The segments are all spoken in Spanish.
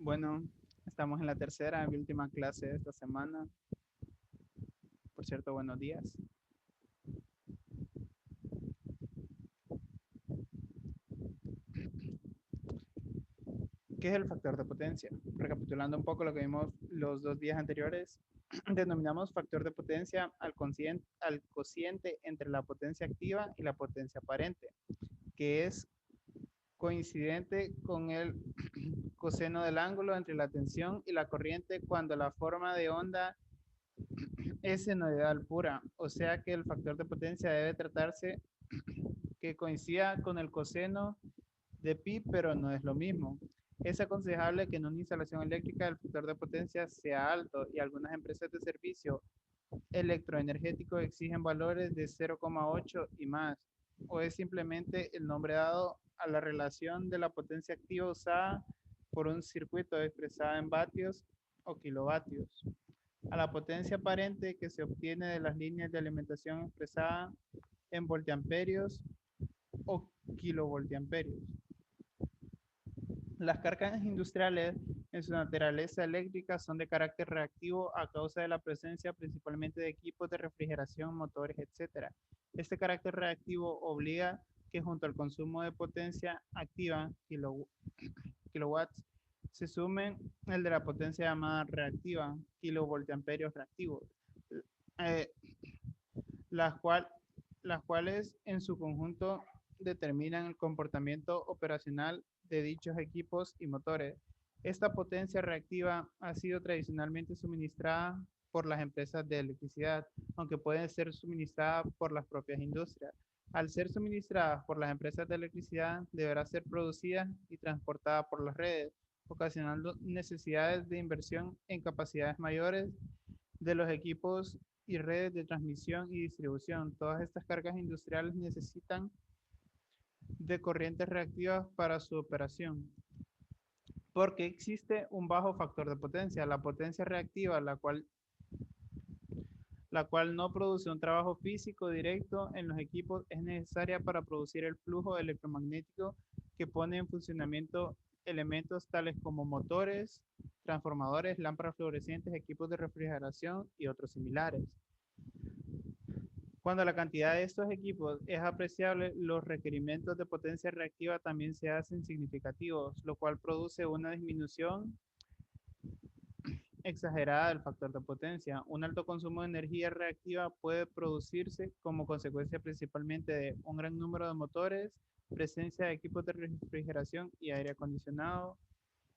Bueno, estamos en la tercera y última clase de esta semana. Por cierto, buenos días. ¿Qué es el factor de potencia? Recapitulando un poco lo que vimos los 2 días anteriores, denominamos factor de potencia al cociente entre la potencia activa y la potencia aparente, que es coincidente con el coseno del ángulo entre la tensión y la corriente cuando la forma de onda es senoidal pura, o sea que el factor de potencia debe tratarse que coincida con el coseno de pi, pero no es lo mismo. Es aconsejable que en una instalación eléctrica el factor de potencia sea alto y algunas empresas de servicio electroenergético exigen valores de 0,8 y más, o es simplemente el nombre dado a la relación de la potencia activa usada por un circuito expresada en vatios o kilovatios, a la potencia aparente que se obtiene de las líneas de alimentación expresada en voltiamperios o kilovoltiamperios. Las cargas industriales en su naturaleza eléctrica son de carácter reactivo a causa de la presencia principalmente de equipos de refrigeración, motores, etc. Este carácter reactivo obliga que junto al consumo de potencia activa, kilowatts, se sumen el de la potencia llamada reactiva, kilovoltamperios reactivos, eh, las, cual, las cuales en su conjunto determinan el comportamiento operacional de dichos equipos y motores. Esta potencia reactiva ha sido tradicionalmente suministrada por las empresas de electricidad, aunque pueden ser suministradas por las propias industrias. Al ser suministradas por las empresas de electricidad, deberá ser producida y transportada por las redes, ocasionando necesidades de inversión en capacidades mayores de los equipos y redes de transmisión y distribución. Todas estas cargas industriales necesitan de corrientes reactivas para su operación. Porque existe un bajo factor de potencia. La potencia reactiva, la cual no produce un trabajo físico directo en los equipos, es necesaria para producir el flujo electromagnético que pone en funcionamiento elementos tales como motores, transformadores, lámparas fluorescentes, equipos de refrigeración y otros similares. Cuando la cantidad de estos equipos es apreciable, los requerimientos de potencia reactiva también se hacen significativos, lo cual produce una disminución exagerada del factor de potencia. Un alto consumo de energía reactiva puede producirse como consecuencia principalmente de un gran número de motores, presencia de equipos de refrigeración y aire acondicionado,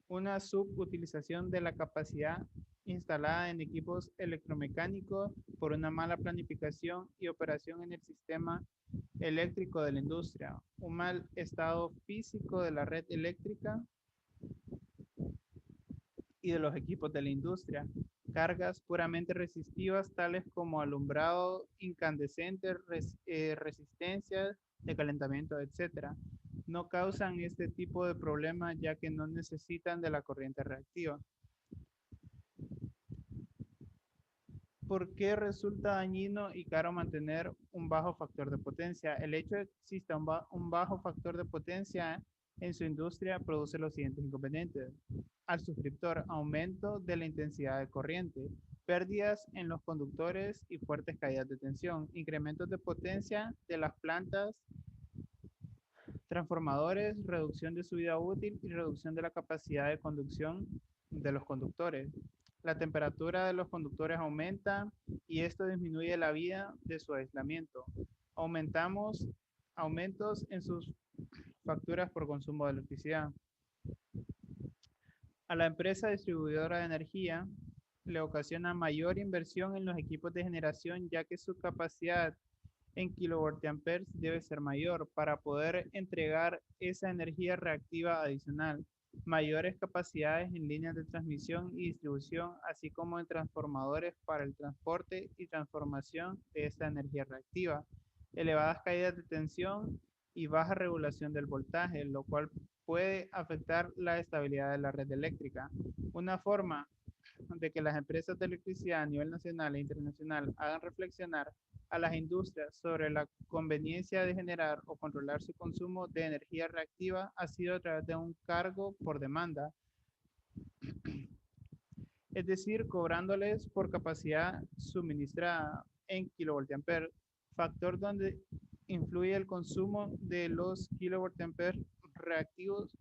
una subutilización de la capacidad instalada en equipos electromecánicos por una mala planificación y operación en el sistema eléctrico de la industria, un mal estado físico de la red eléctrica y de los equipos de la industria, cargas puramente resistivas tales como alumbrado incandescente, resistencias de calentamiento, etc. No causan este tipo de problemas ya que no necesitan de la corriente reactiva. ¿Por qué resulta dañino y caro mantener un bajo factor de potencia? El hecho de que exista un bajo factor de potencia en su industria produce los siguientes inconvenientes. Al suscriptor, aumento de la intensidad de corriente, pérdidas en los conductores y fuertes caídas de tensión, incrementos de potencia de las plantas, transformadores, reducción de su vida útil y reducción de la capacidad de conducción de los conductores. La temperatura de los conductores aumenta y esto disminuye la vida de su aislamiento. Aumentamos aumentos en sus facturas por consumo de electricidad. A la empresa distribuidora de energía le ocasiona mayor inversión en los equipos de generación ya que su capacidad en kilovoltiamperes debe ser mayor para poder entregar esa energía reactiva adicional, mayores capacidades en líneas de transmisión y distribución, así como en transformadores para el transporte y transformación de esta energía reactiva, elevadas caídas de tensión y baja regulación del voltaje, lo cual puede afectar la estabilidad de la red eléctrica. Una forma de que las empresas de electricidad a nivel nacional e internacional hagan reflexionar a las industrias sobre la conveniencia de generar o controlar su consumo de energía reactiva ha sido a través de un cargo por demanda es decir, cobrándoles por capacidad suministrada en kilovoltiamperes, factor donde influye el consumo de los kilovoltiamperes reactivos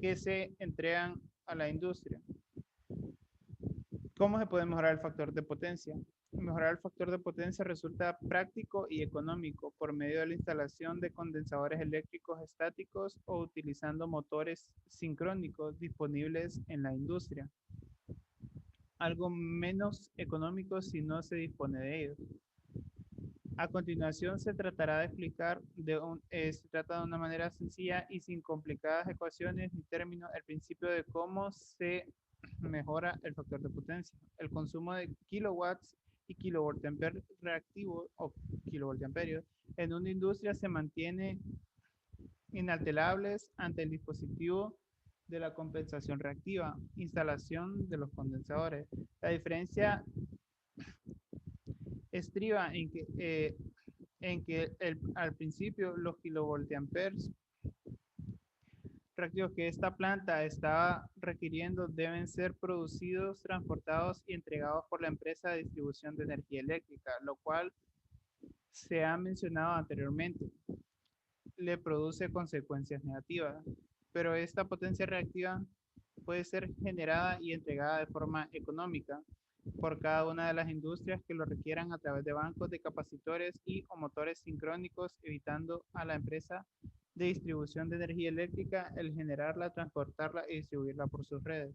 que se entregan a la industria. ¿Cómo se puede mejorar el factor de potencia? Mejorar el factor de potencia resulta práctico y económico por medio de la instalación de condensadores eléctricos estáticos o utilizando motores sincrónicos disponibles en la industria. Algo menos económico si no se dispone de ellos. A continuación se tratará de explicar se trata de una manera sencilla y sin complicadas ecuaciones ni términos el principio de cómo se mejora el factor de potencia. El consumo de kilowatts y kilovoltiamperes reactivos o kilovoltiamperios en una industria se mantiene inalterables ante el dispositivo de la compensación reactiva, instalación de los condensadores. La diferencia estriba en que al principio los kilovoltiamperes reactivos que esta planta estaba requiriendo deben ser producidos, transportados y entregados por la empresa de distribución de energía eléctrica, lo cual se ha mencionado anteriormente, le produce consecuencias negativas. Pero esta potencia reactiva puede ser generada y entregada de forma económica por cada una de las industrias que lo requieran a través de bancos de capacitores y o motores sincrónicos, evitando a la empresa de distribución de energía eléctrica el generarla, transportarla y distribuirla por sus redes.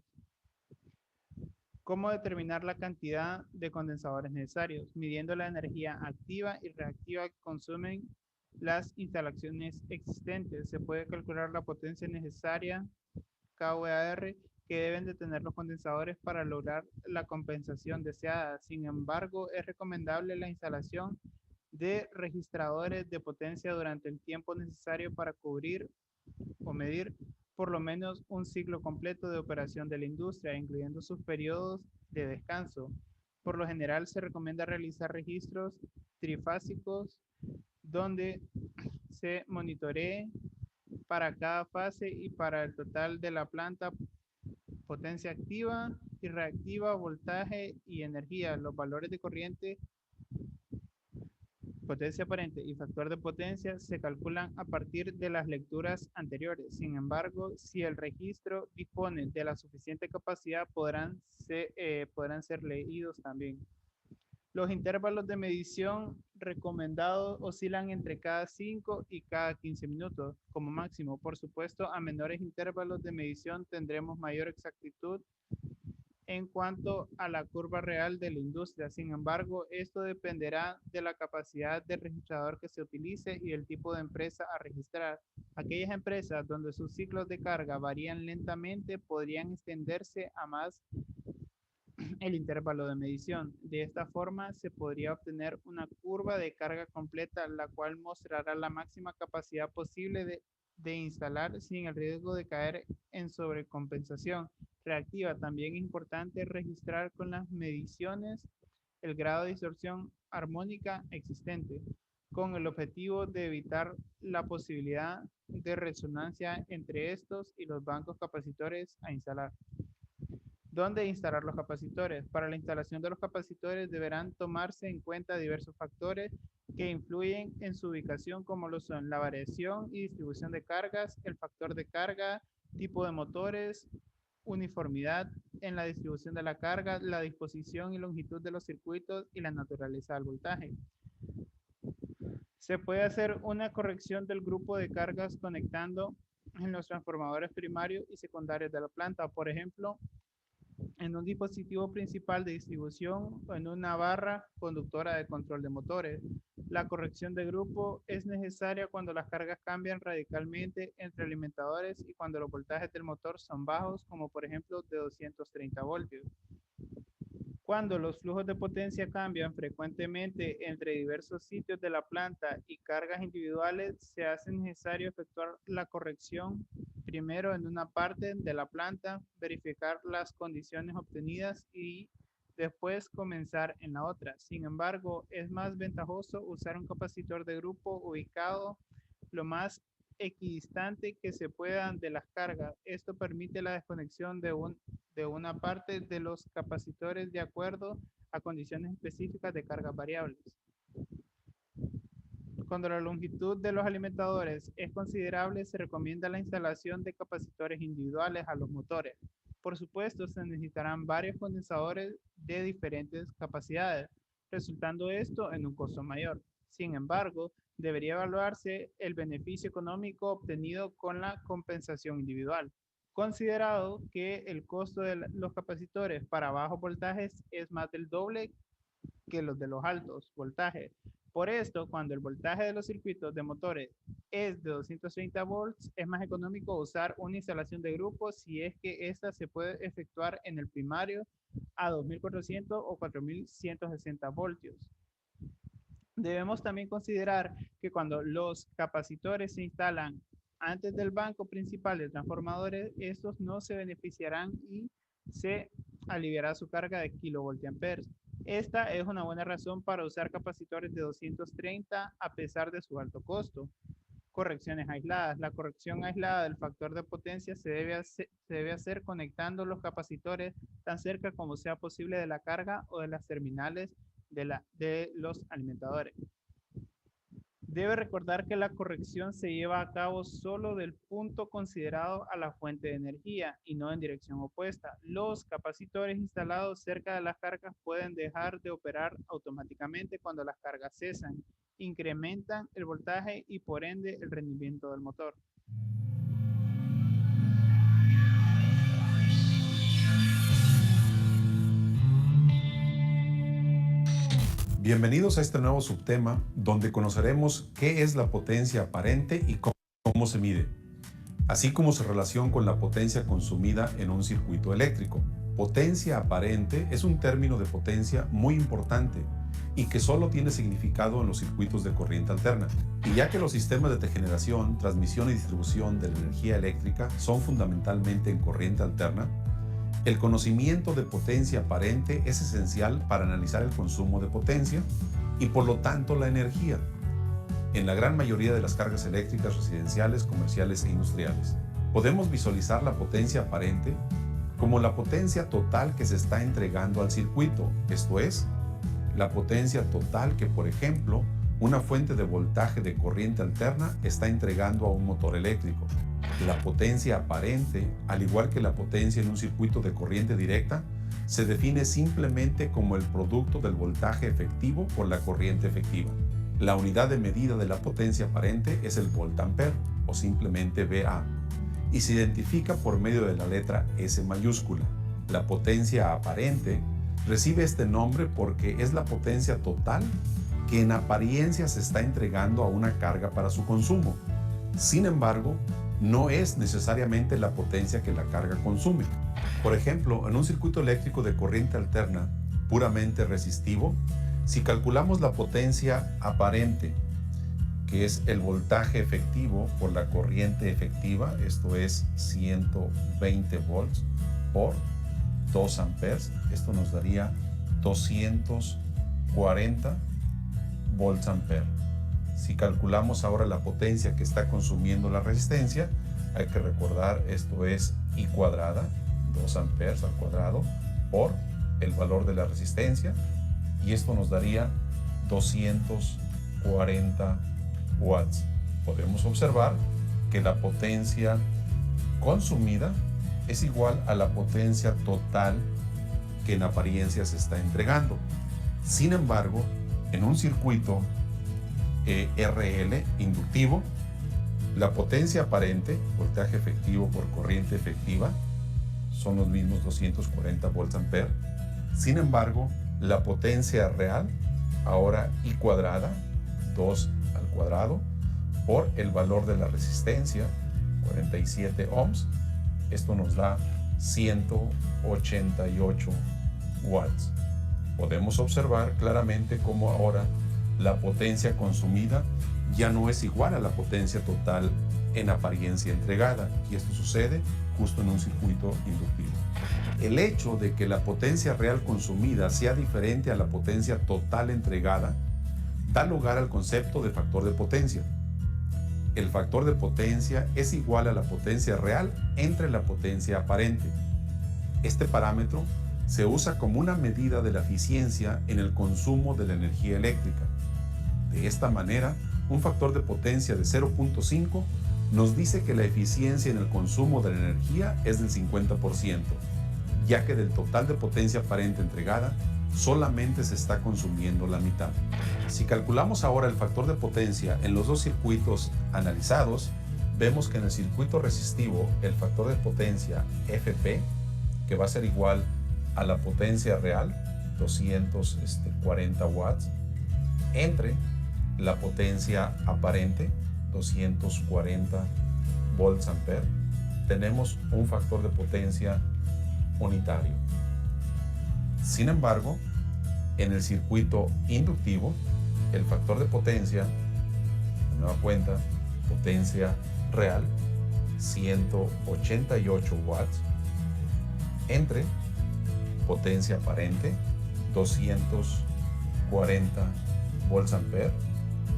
¿Cómo determinar la cantidad de condensadores necesarios? Midiendo la energía activa y reactiva que consumen las instalaciones existentes. Se puede calcular la potencia necesaria, kVAR, que deben de tener los condensadores para lograr la compensación deseada. Sin embargo, es recomendable la instalación de registradores de potencia durante el tiempo necesario para cubrir o medir por lo menos un ciclo completo de operación de la industria, incluyendo sus periodos de descanso. Por lo general, se recomienda realizar registros trifásicos donde se monitoree para cada fase y para el total de la planta potencia activa y reactiva, voltaje y energía. Los valores de corriente, potencia aparente y factor de potencia se calculan a partir de las lecturas anteriores. Sin embargo, si el registro dispone de la suficiente capacidad, podrán ser leídos también. Los intervalos de medición recomendados oscilan entre cada 5 y cada 15 minutos como máximo. Por supuesto, a menores intervalos de medición tendremos mayor exactitud en cuanto a la curva real de la industria. Sin embargo, esto dependerá de la capacidad del registrador que se utilice y el tipo de empresa a registrar. Aquellas empresas donde sus ciclos de carga varían lentamente podrían extenderse a más el intervalo de medición. De esta forma, se podría obtener una curva de carga completa, la cual mostrará la máxima capacidad posible de instalar sin el riesgo de caer en sobrecompensación reactiva. También es importante registrar con las mediciones el grado de distorsión armónica existente, con el objetivo de evitar la posibilidad de resonancia entre estos y los bancos capacitores a instalar. ¿Dónde instalar los capacitores? Para la instalación de los capacitores deberán tomarse en cuenta diversos factores que influyen en su ubicación, como lo son la variación y distribución de cargas, el factor de carga, tipo de motores, uniformidad en la distribución de la carga, la disposición y longitud de los circuitos y la naturaleza del voltaje. Se puede hacer una corrección del grupo de cargas conectando en los transformadores primarios y secundarios de la planta. Por ejemplo, en un dispositivo principal de distribución o en una barra conductora de control de motores. La corrección de grupo es necesaria cuando las cargas cambian radicalmente entre alimentadores y cuando los voltajes del motor son bajos, como por ejemplo de 230 voltios. Cuando los flujos de potencia cambian frecuentemente entre diversos sitios de la planta y cargas individuales, se hace necesario efectuar la corrección primero en una parte de la planta, verificar las condiciones obtenidas y después comenzar en la otra. Sin embargo, es más ventajoso usar un capacitor de grupo ubicado lo más equidistante que se puedan de las cargas. Esto permite la desconexión de una parte de los capacitores de acuerdo a condiciones específicas de cargas variables. Cuando la longitud de los alimentadores es considerable, se recomienda la instalación de capacitores individuales a los motores. Por supuesto, se necesitarán varios condensadores de diferentes capacidades, resultando esto en un costo mayor. Sin embargo, debería evaluarse el beneficio económico obtenido con la compensación individual, considerado que el costo de los capacitores para bajos voltajes es más del doble que los de los altos voltajes. Por esto, cuando el voltaje de los circuitos de motores es de 230 volts, es más económico usar una instalación de grupo si es que esta se puede efectuar en el primario a 2400 o 4160 voltios. Debemos también considerar que cuando los capacitores se instalan antes del banco principal de transformadores, estos no se beneficiarán y se aliviará su carga de kilovoltiamperes. Esta es una buena razón para usar capacitores de 230 a pesar de su alto costo. Correcciones aisladas. La corrección aislada del factor de potencia se debe hacer conectando los capacitores tan cerca como sea posible de la carga o de las terminales de los alimentadores. Debe recordar que la corrección se lleva a cabo solo del punto considerado a la fuente de energía y no en dirección opuesta. Los capacitores instalados cerca de las cargas pueden dejar de operar automáticamente cuando las cargas cesan, incrementan el voltaje y por ende el rendimiento del motor. Bienvenidos a este nuevo subtema donde conoceremos qué es la potencia aparente y cómo se mide, así como su relación con la potencia consumida en un circuito eléctrico. Potencia aparente es un término de potencia muy importante y que solo tiene significado en los circuitos de corriente alterna. Y ya que los sistemas de generación, transmisión y distribución de la energía eléctrica son fundamentalmente en corriente alterna, el conocimiento de potencia aparente es esencial para analizar el consumo de potencia y por lo tanto la energía en la gran mayoría de las cargas eléctricas residenciales, comerciales e industriales. Podemos visualizar la potencia aparente como la potencia total que se está entregando al circuito, esto es, la potencia total que, por ejemplo, una fuente de voltaje de corriente alterna está entregando a un motor eléctrico. La potencia aparente, al igual que la potencia en un circuito de corriente directa, se define simplemente como el producto del voltaje efectivo por la corriente efectiva. La unidad de medida de la potencia aparente es el voltampere, o simplemente VA, y se identifica por medio de la letra S mayúscula. La potencia aparente recibe este nombre porque es la potencia total que en apariencia se está entregando a una carga para su consumo. Sin embargo, no es necesariamente la potencia que la carga consume. Por ejemplo, en un circuito eléctrico de corriente alterna puramente resistivo, si calculamos la potencia aparente, que es el voltaje efectivo por la corriente efectiva, esto es 120 volts por 2 amperes, esto nos daría 240 volts ampere. Si calculamos ahora la potencia que está consumiendo la resistencia, hay que recordar esto es I cuadrada, 2 amperes al cuadrado, por el valor de la resistencia, y esto nos daría 240 watts. Podemos observar que la potencia consumida es igual a la potencia total que en apariencia se está entregando. Sin embargo, en un circuito RL inductivo, la potencia aparente, voltaje efectivo por corriente efectiva, son los mismos 240 volts ampere. Sin embargo, la potencia real, ahora I cuadrada, 2 al cuadrado, por el valor de la resistencia, 47 ohms, esto nos da 188 watts. Podemos observar claramente cómo ahora la potencia consumida ya no es igual a la potencia total en apariencia entregada, y esto sucede justo en un circuito inductivo. El hecho de que la potencia real consumida sea diferente a la potencia total entregada da lugar al concepto de factor de potencia. el factor de potencia es igual a la potencia real entre la potencia aparente. Este parámetro se usa como una medida de la eficiencia en el consumo de la energía eléctrica. De esta manera, un factor de potencia de 0.5 nos dice que la eficiencia en el consumo de la energía es del 50%, ya que del total de potencia aparente entregada, solamente se está consumiendo la mitad. Si calculamos ahora el factor de potencia en los dos circuitos analizados, vemos que en el circuito resistivo el factor de potencia FP, que va a ser igual a la potencia real, 240 watts, entre la potencia aparente, 240 volts ampere, tenemos un factor de potencia unitario. Sin embargo, en el circuito inductivo, el factor de potencia, de nueva cuenta, potencia real, 188 watts, entre potencia aparente, 240 volts ampere,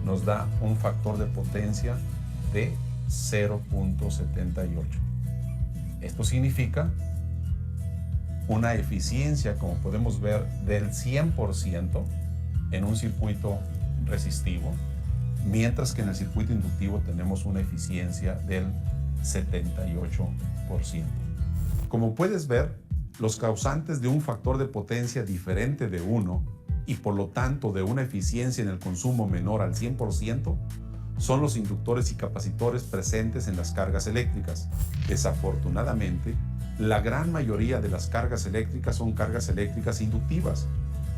nos da un factor de potencia de 0.78. Esto significa una eficiencia, como podemos ver, del 100% en un circuito resistivo, mientras que en el circuito inductivo tenemos una eficiencia del 78%. Como puedes ver, los causantes de un factor de potencia diferente de 1 y por lo tanto de una eficiencia en el consumo menor al 100% son los inductores y capacitores presentes en las cargas eléctricas. Desafortunadamente, la gran mayoría de las cargas eléctricas son cargas eléctricas inductivas,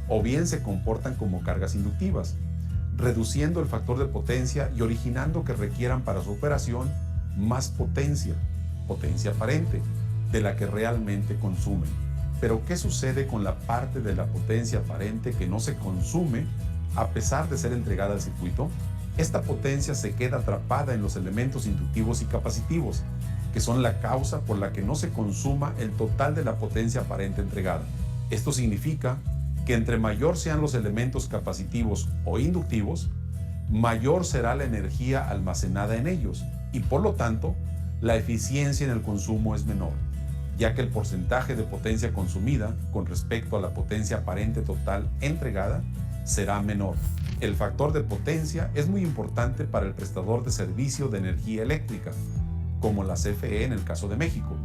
o bien se comportan como cargas inductivas, reduciendo el factor de potencia y originando que requieran para su operación más potencia aparente, de la que realmente consumen. Pero ¿qué sucede con la parte de la potencia aparente que no se consume a pesar de ser entregada al circuito? Esta potencia se queda atrapada en los elementos inductivos y capacitivos, que son la causa por la que no se consuma el total de la potencia aparente entregada. Esto significa que entre mayor sean los elementos capacitivos o inductivos, mayor será la energía almacenada en ellos y por lo tanto la eficiencia en el consumo es menor, ya que el porcentaje de potencia consumida con respecto a la potencia aparente total entregada será menor. El factor de potencia es muy importante para el prestador de servicio de energía eléctrica, como la CFE en el caso de México,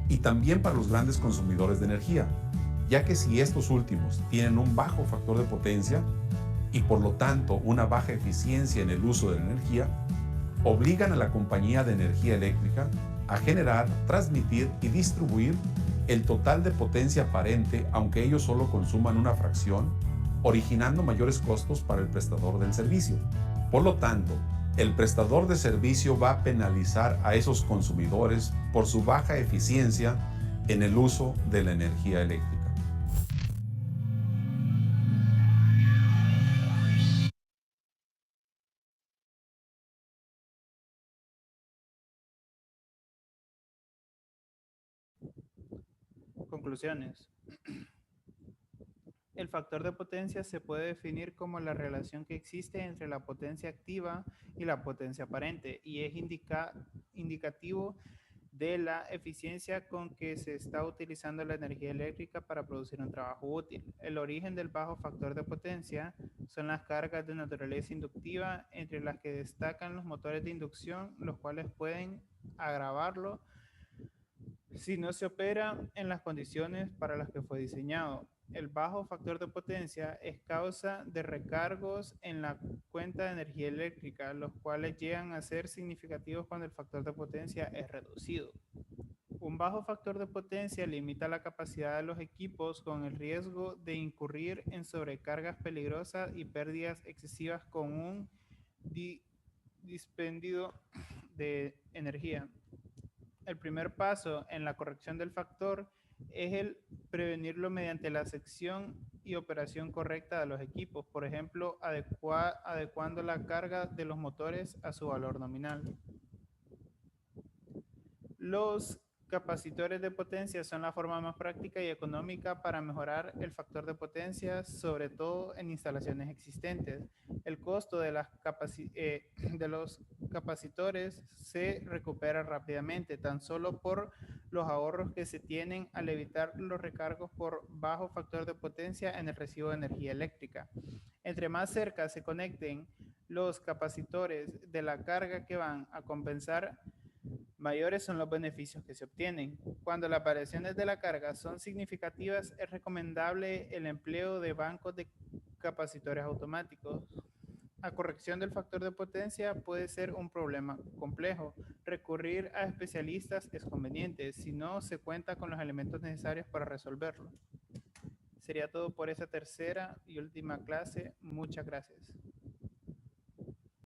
y también para los grandes consumidores de energía, ya que si estos últimos tienen un bajo factor de potencia y por lo tanto una baja eficiencia en el uso de la energía, obligan a la compañía de energía eléctrica a generar, transmitir y distribuir el total de potencia aparente aunque ellos solo consuman una fracción, originando mayores costos para el prestador del servicio. Por lo tanto, el prestador de servicio va a penalizar a esos consumidores por su baja eficiencia en el uso de la energía eléctrica. Conclusiones. El factor de potencia se puede definir como la relación que existe entre la potencia activa y la potencia aparente y es indicativo de la eficiencia con que se está utilizando la energía eléctrica para producir un trabajo útil. El origen del bajo factor de potencia son las cargas de naturaleza inductiva, entre las que destacan los motores de inducción, los cuales pueden agravarlo si no se opera en las condiciones para las que fue diseñado. El bajo factor de potencia es causa de recargos en la cuenta de energía eléctrica, los cuales llegan a ser significativos cuando el factor de potencia es reducido. Un bajo factor de potencia limita la capacidad de los equipos con el riesgo de incurrir en sobrecargas peligrosas y pérdidas excesivas con un dispendio de energía. El primer paso en la corrección del factor es el prevenirlo mediante la sección y operación correcta de los equipos, por ejemplo, adecuando la carga de los motores a su valor nominal. Los capacitores de potencia son la forma más práctica y económica para mejorar el factor de potencia, sobre todo en instalaciones existentes. El costo de de los capacitores se recupera rápidamente, tan solo por los ahorros que se tienen al evitar los recargos por bajo factor de potencia en el recibo de energía eléctrica. Entre más cerca se conecten los capacitores de la carga que van a compensar, mayores son los beneficios que se obtienen. Cuando las variaciones de la carga son significativas, es recomendable el empleo de bancos de capacitores automáticos. La corrección del factor de potencia puede ser un problema complejo. Recurrir a especialistas es conveniente si no se cuenta con los elementos necesarios para resolverlo. Sería todo por esa tercera y última clase. Muchas gracias.